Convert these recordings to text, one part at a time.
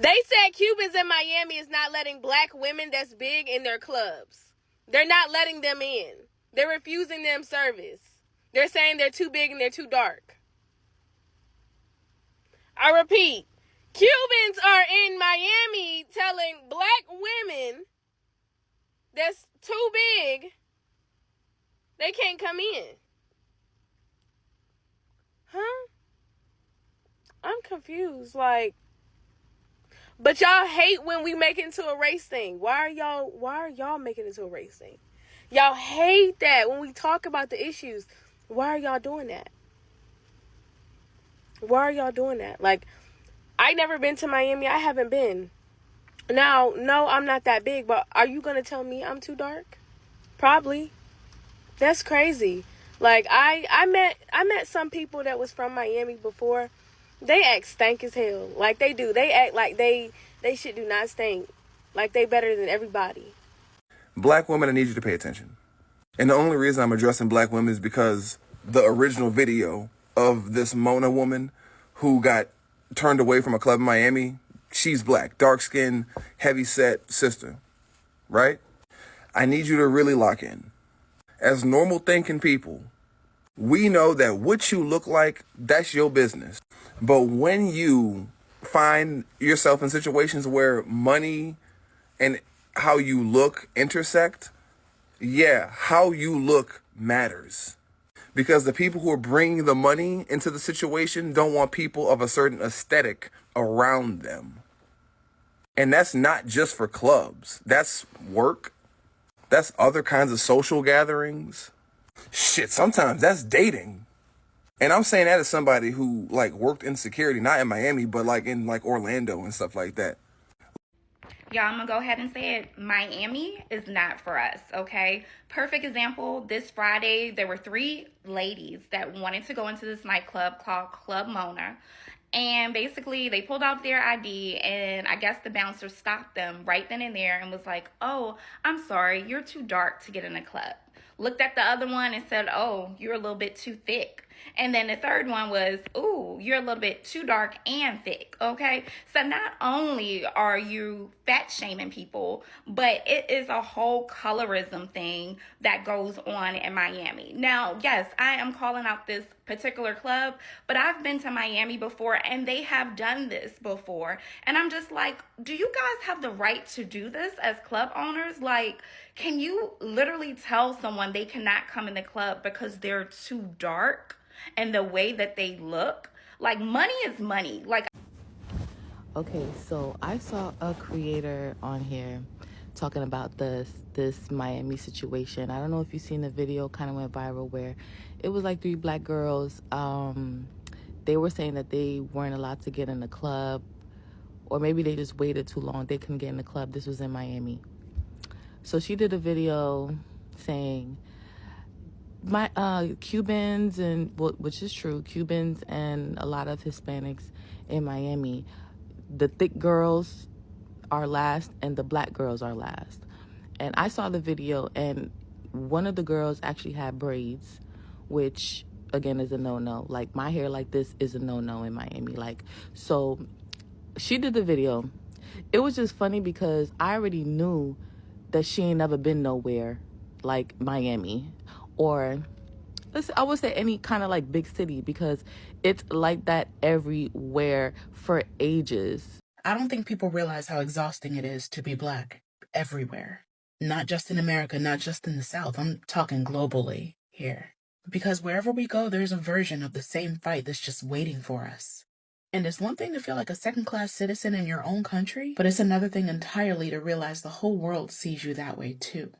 They said Cubans in Miami is not letting black women that's big in their clubs. They're not letting them in. They're refusing them service. They're saying they're too big and they're too dark. I repeat, Cubans are in Miami telling black women that's too big, they can't come in. Huh? I'm confused. Like, but y'all hate when we make it into a race thing. Why are y'all making it into a race thing? Y'all hate that when we talk about the issues. Why are y'all doing that? Why are y'all doing that? Like, I never been to Miami. I haven't been. Now, no, I'm not that big, but are you going to tell me I'm too dark? Probably. That's crazy. Like, I met some people that was from Miami before. They act stank as hell. Like they do. They act like they shit do not stink. Like they better than everybody. Black women, I need you to pay attention. And the only reason I'm addressing black women is because the original video of this Mona woman who got turned away from a club in Miami, she's black, dark skinned, heavy set sister, right? I need you to really lock in. As normal thinking people, we know that what you look like, that's your business. But when you find yourself in situations where money and how you look intersect, yeah, how you look matters. Because the people who are bringing the money into the situation don't want people of a certain aesthetic around them. And that's not just for clubs. That's work. That's other kinds of social gatherings. Shit, sometimes that's dating. And I'm saying that as somebody who like worked in security, not in Miami, but like in like Orlando and stuff like that. Y'all, I'm gonna go ahead and say it. Miami is not for us, okay? Perfect example, this Friday, there were 3 ladies that wanted to go into this nightclub called Club Mona. And basically, they pulled out their ID, and I guess the bouncer stopped them right then and there and was like, oh, I'm sorry, you're too dark to get in the club. Looked at the other one and said, oh, you're a little bit too thick. And then the third one was, ooh, you're a little bit too dark and thick, okay? So not only are you fat shaming people, but it is a whole colorism thing that goes on in Miami. Now, yes, I am calling out this particular club, but I've been to Miami before and they have done this before. And I'm just like, do you guys have the right to do this as club owners? Like, can you literally tell someone they cannot come in the club because they're too dark and the way that they look? Like, money is money. Like, okay, so I saw a creator on here talking about this Miami situation. I don't know if you've seen the video, kind of went viral, where it was like 3 black girls. They were saying that they weren't allowed to get in the club, or maybe they just waited too long. They couldn't get in the club. This was in Miami. So she did a video saying, my Cubans, and which is true, Cubans and a lot of Hispanics in Miami, the thick girls are last and the black girls are last. And I saw the video, and one of the girls actually had braids, which again is a no-no. Like, my hair like this is a no-no in Miami. Like, so she did the video. It was just funny because I already knew that she ain't never been nowhere like Miami, or I would say any kind of like big city, because it's like that everywhere for ages. I don't think people realize how exhausting it is to be black everywhere. Not just in America, not just in the South. I'm talking globally here. Because wherever we go, there's a version of the same fight that's just waiting for us. And it's one thing to feel like a second-class citizen in your own country, but it's another thing entirely to realize the whole world sees you that way too.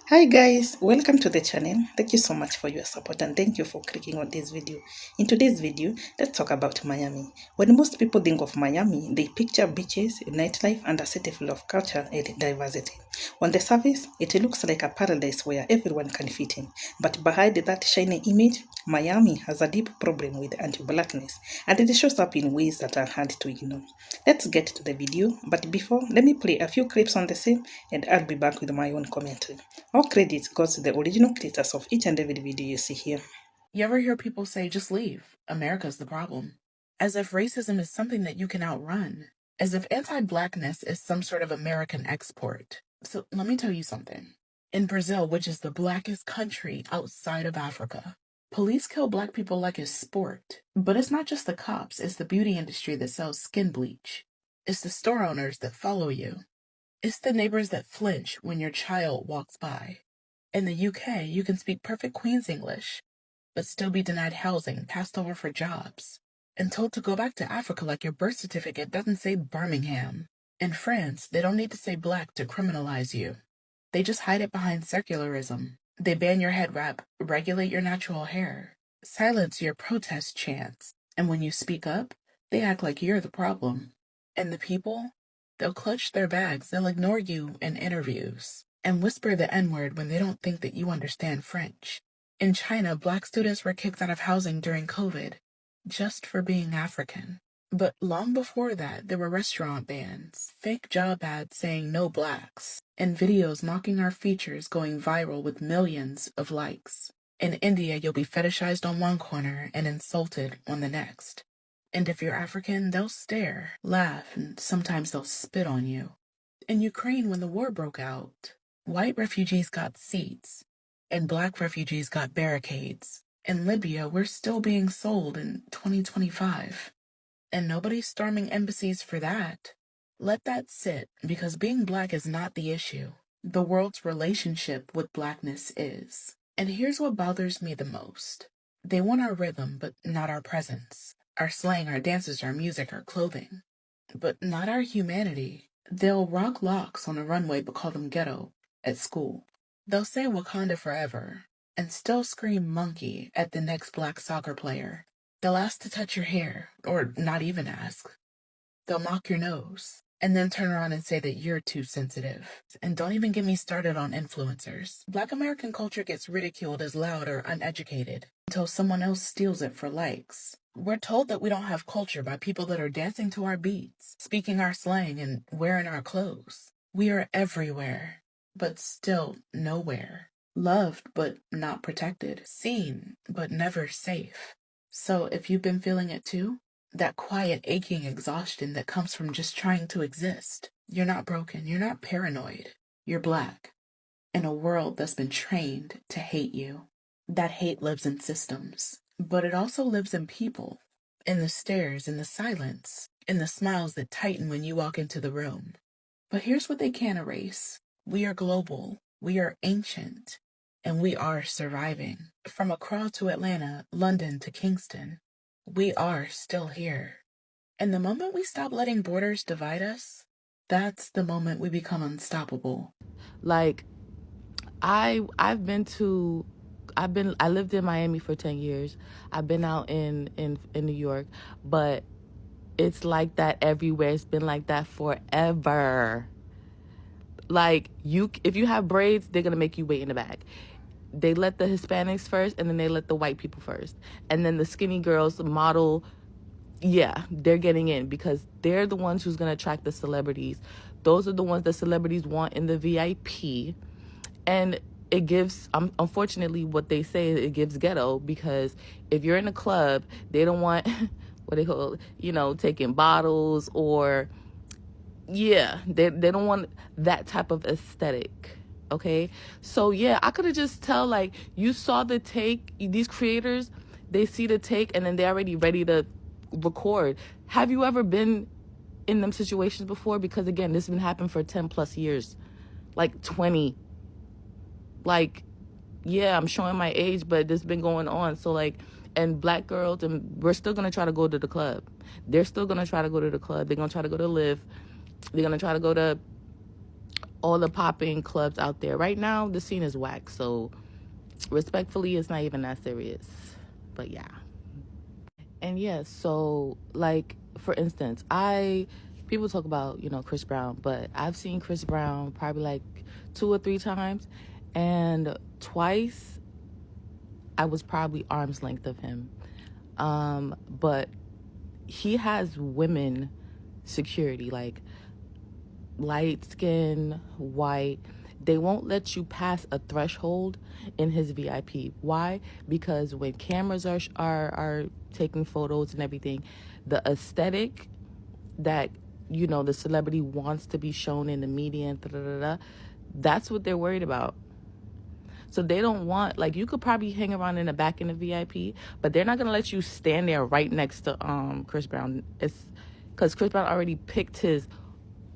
Hi guys, welcome to the channel. Thank you so much for your support and thank you for clicking on this video. In today's video, let's talk about Miami. When most people think of Miami, they picture beaches, nightlife, and a city full of culture and diversity. On the surface, it looks like a paradise where everyone can fit in. But behind that shiny image, Miami has a deep problem with anti-blackness, and it shows up in ways that are hard to ignore. Let's get to the video, but before, let me play a few clips on the same, and I'll be back with my own commentary. All credit goes to the original creators of each and every video you see here. You ever hear people say, just leave, America's the problem? As if racism is something that you can outrun. as if anti-Blackness is some sort of American export. So let me tell you something. In Brazil, which is the blackest country outside of Africa, police kill Black people like it's sport. But it's not just the cops, it's the beauty industry that sells skin bleach. It's the store owners that follow you. It's the neighbors that flinch when your child walks by. In the UK, you can speak perfect Queen's English, but still be denied housing, passed over for jobs, and told to go back to Africa like your birth certificate doesn't say Birmingham. In France, they don't need to say Black to criminalize you. They just hide it behind secularism. They ban your head wrap, regulate your natural hair, silence your protest chants, and when you speak up, they act like you're the problem. And the people? They'll clutch their bags, they'll ignore you in interviews, and whisper the N-word when they don't think that you understand French. In China, Black students were kicked out of housing during COVID, just for being African. But long before that, there were restaurant bans, fake job ads saying no Blacks, and videos mocking our features going viral with millions of likes. In India, you'll be fetishized on one corner and insulted on the next. And if you're African, they'll stare, laugh, and sometimes they'll spit on you. In Ukraine, when the war broke out, white refugees got seats, and Black refugees got barricades. In Libya, we're still being sold in 2025. And nobody's storming embassies for that. Let that sit, because being Black is not the issue. The world's relationship with Blackness is. And here's what bothers me the most. They want our rhythm, but not our presence. Our slang, our dances, our music, our clothing. But not our humanity. They'll rock locks on a runway but call them ghetto at school. They'll say Wakanda forever and still scream monkey at the next Black soccer player. They'll ask to touch your hair, or not even ask. They'll mock your nose, and then turn around and say that you're too sensitive. And don't even get me started on influencers. Black American culture gets ridiculed as loud or uneducated until someone else steals it for likes. We're told that we don't have culture by people that are dancing to our beats, speaking our slang, and wearing our clothes. We are everywhere, but still nowhere. Loved, but not protected. Seen, but never safe. So if you've been feeling it too, that quiet, aching exhaustion that comes from just trying to exist, you're not broken, you're not paranoid. You're Black in a world that's been trained to hate you. That hate lives in systems, but it also lives in people, in the stares, in the silence, in the smiles that tighten when you walk into the room. But here's what they can't erase. We are global, we are ancient, and we are surviving. From Accra to Atlanta, London to Kingston, we are still here. And the moment we stop letting borders divide us, that's the moment we become unstoppable. Like, I lived in Miami for 10 years. I've been out in New York, but it's like that everywhere. It's been like that forever. Like, if you have braids, they're gonna make you wait in the back. They let the Hispanics first, and then they let the white people first. And then the skinny girls, the model, yeah, they're getting in because they're the ones who's going to attract the celebrities. Those are the ones that celebrities want in the VIP. And it gives, unfortunately, what they say, it gives ghetto, because if you're in a club, they don't want, what they call, taking bottles or, yeah, they don't want that type of aesthetic. Okay, so yeah, I could have just tell, like, you saw the take, these creators, they see the take and then they're already ready to record. Have you ever been in them situations before? Because again, this has been happening for 10 plus years, like 20. Like, yeah, I'm showing my age, but this has been going on. So like, and Black girls, and we're still going to try to go to the club. They're still going to try to go to the club. They're going to try to go to Live. They're going to try to go to all the popping clubs out there. Right now, the scene is whack, so respectfully, it's not even that serious. But yeah. And yeah, so like, for instance, people talk about, Chris Brown, but I've seen Chris Brown probably like 2 or 3 times, and twice I was probably arm's length of him. But he has women security, like light skin, white. They won't let you pass a threshold in his VIP. Why? Because when cameras are taking photos and everything, the aesthetic that you know, the celebrity wants to be shown in the media and that's what they're worried about. So they don't want, like, you could probably hang around in the back in the VIP, but they're not going to let you stand there right next to Chris Brown. It's because Chris Brown already picked his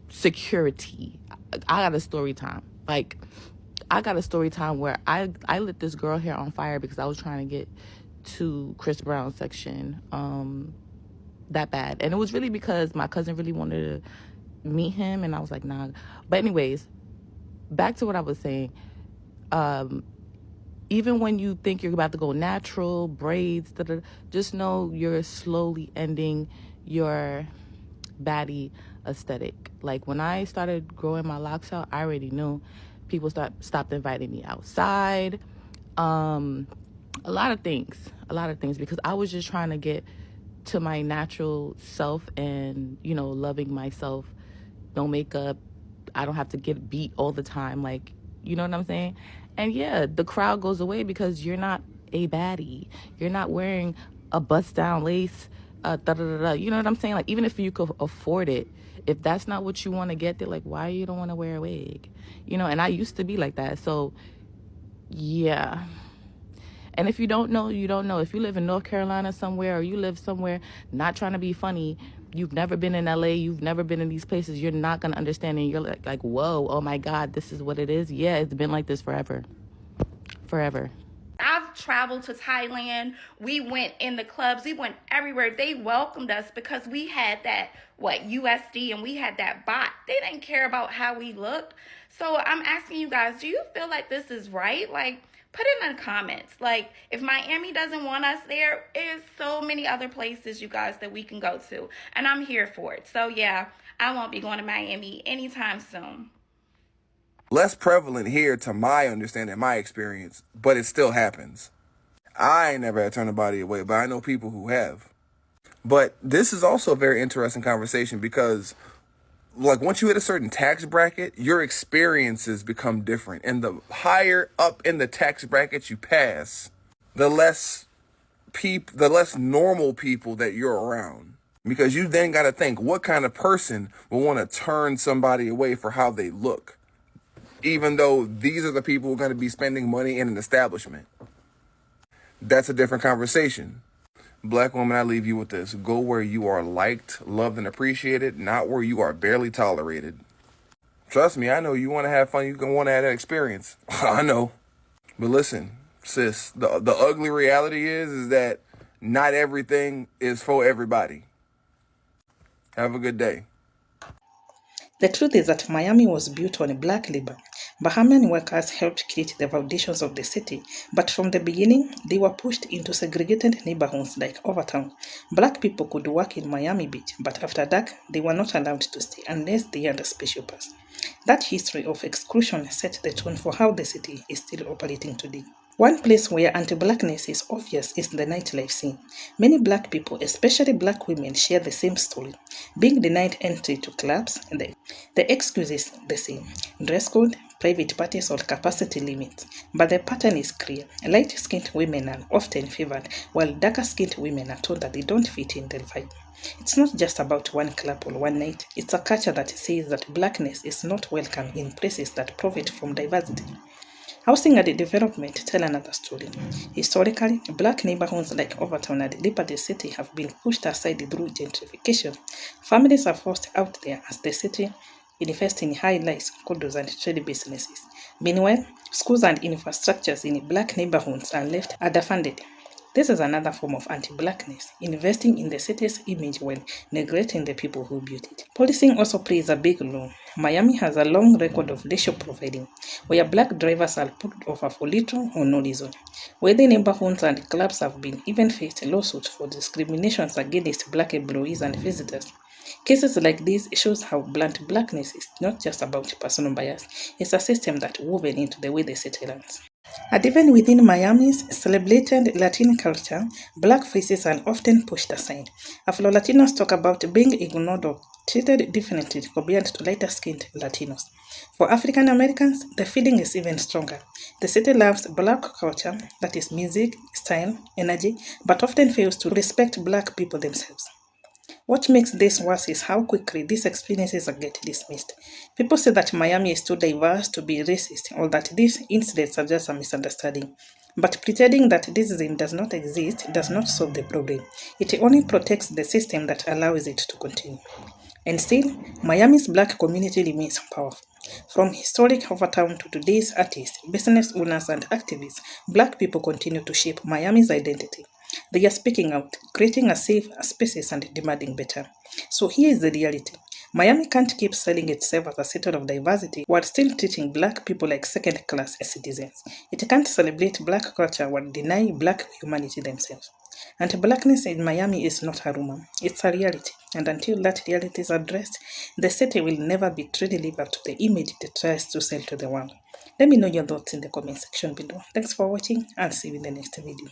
security. I got a story time. Like, I got a story time where I lit this girl hair on fire because I was trying to get to Chris Brown's section that bad. And it was really because my cousin really wanted to meet him, and I was like, nah. But anyways, back to what I was saying. Even when you think you're about to go natural, braids, just know you're slowly ending your baddie aesthetic. Like, when I started growing my locks out, I already knew. People stopped inviting me outside. A lot of things, because I was just trying to get to my natural self and, you know, loving myself. No makeup. I don't have to get beat all the time. Like, you know what I'm saying? And yeah, the crowd goes away because you're not a baddie. You're not wearing a bust down lace, You know what I'm saying? Like, even if you could afford it, if that's not what you want to get, they're like, why you don't want to wear a wig? You know, and I used to be like that. So yeah. And if you don't know, you don't know. If you live in North Carolina somewhere, or you live somewhere, not trying to be funny, you've never been in LA, you've never been in these places, you're not going to understand. And you're like, whoa, oh my God, this is what it is. Yeah, it's been like this forever. I've traveled to Thailand. We went in the clubs. We went everywhere. They welcomed us because we had that, USD, and we had that bot. They didn't care about how we looked. So I'm asking you guys, do you feel like this is right? Like, put it in the comments. Like, if Miami doesn't want us there, there's so many other places, you guys, that we can go to. And I'm here for it. So yeah, I won't be going to Miami anytime soon. Less prevalent here to my understanding, my experience, but it still happens. I ain't never had turned a body away, but I know people who have. But this is also a very interesting conversation because, like, once you hit a certain tax bracket, your experiences become different. And the higher up in the tax bracket you pass, the less normal people that you're around. Because you then got to think, what kind of person will want to turn somebody away for how they look? Even though these are the people who are going to be spending money in an establishment. That's a different conversation. Black woman, I leave you with this. Go where you are liked, loved, and appreciated, not where you are barely tolerated. Trust me, I know you want to have fun. You're going to want to have that experience. I know. But listen, sis, the ugly reality is that not everything is for everybody. Have a good day. The truth is that Miami was built on black labor. Bahamian workers helped create the foundations of the city, but from the beginning, they were pushed into segregated neighborhoods like Overtown. Black people could work in Miami Beach, but after dark, they were not allowed to stay unless they had a special pass. That history of exclusion set the tone for how the city is still operating today. One place where anti-blackness is obvious is the nightlife scene. Many black people, especially black women, share the same story. Being denied entry to clubs, the excuse is the same. Dress code, private parties, or capacity limits. But the pattern is clear. Light-skinned women are often favored, while darker-skinned women are told that they don't fit in the vibe. It's not just about one club or one night. It's a culture that says that blackness is not welcome in places that profit from diversity. Housing and development tell another story. Historically, black neighborhoods like Overtown and Liberty City have been pushed aside through gentrification. Families are forced out there as the city invests in high-rise condos and trade businesses. Meanwhile, schools and infrastructures in black neighborhoods are left underfunded. This is another form of anti-blackness, investing in the city's image while neglecting the people who built it. Policing also plays a big role. Miami has a long record of racial profiling, where black drivers are pulled over for little or no reason. Wealthy neighborhoods and clubs have been even faced lawsuits for discriminations against black employees and visitors. Cases like these shows how blunt blackness is not just about personal bias, it's a system that's woven into the way the city runs. And even within Miami's celebrated Latin culture, black faces are often pushed aside. Afro-Latinos talk about being ignored or treated differently compared to lighter-skinned Latinos. For African Americans, the feeling is even stronger. The city loves black culture, that is music, style, energy, but often fails to respect black people themselves. What makes this worse is how quickly these experiences get dismissed. People say that Miami is too diverse to be racist, or that these incidents are just a misunderstanding. But pretending that racism does not exist does not solve the problem. It only protects the system that allows it to continue. And still, Miami's black community remains powerful. From historic Overtown to today's artists, business owners, and activists, black people continue to shape Miami's identity. They are speaking out, creating a safe spaces, and demanding better. So here is the reality. Miami can't keep selling itself as a center of diversity while still treating black people like second-class citizens. It can't celebrate black culture while denying black humanity themselves. Anti-blackness in Miami is not a rumor, it's a reality. And until that reality is addressed, the city will never be truly live up to the image it tries to sell to the world. Let me know your thoughts in the comment section below. Thanks for watching, and see you in the next video.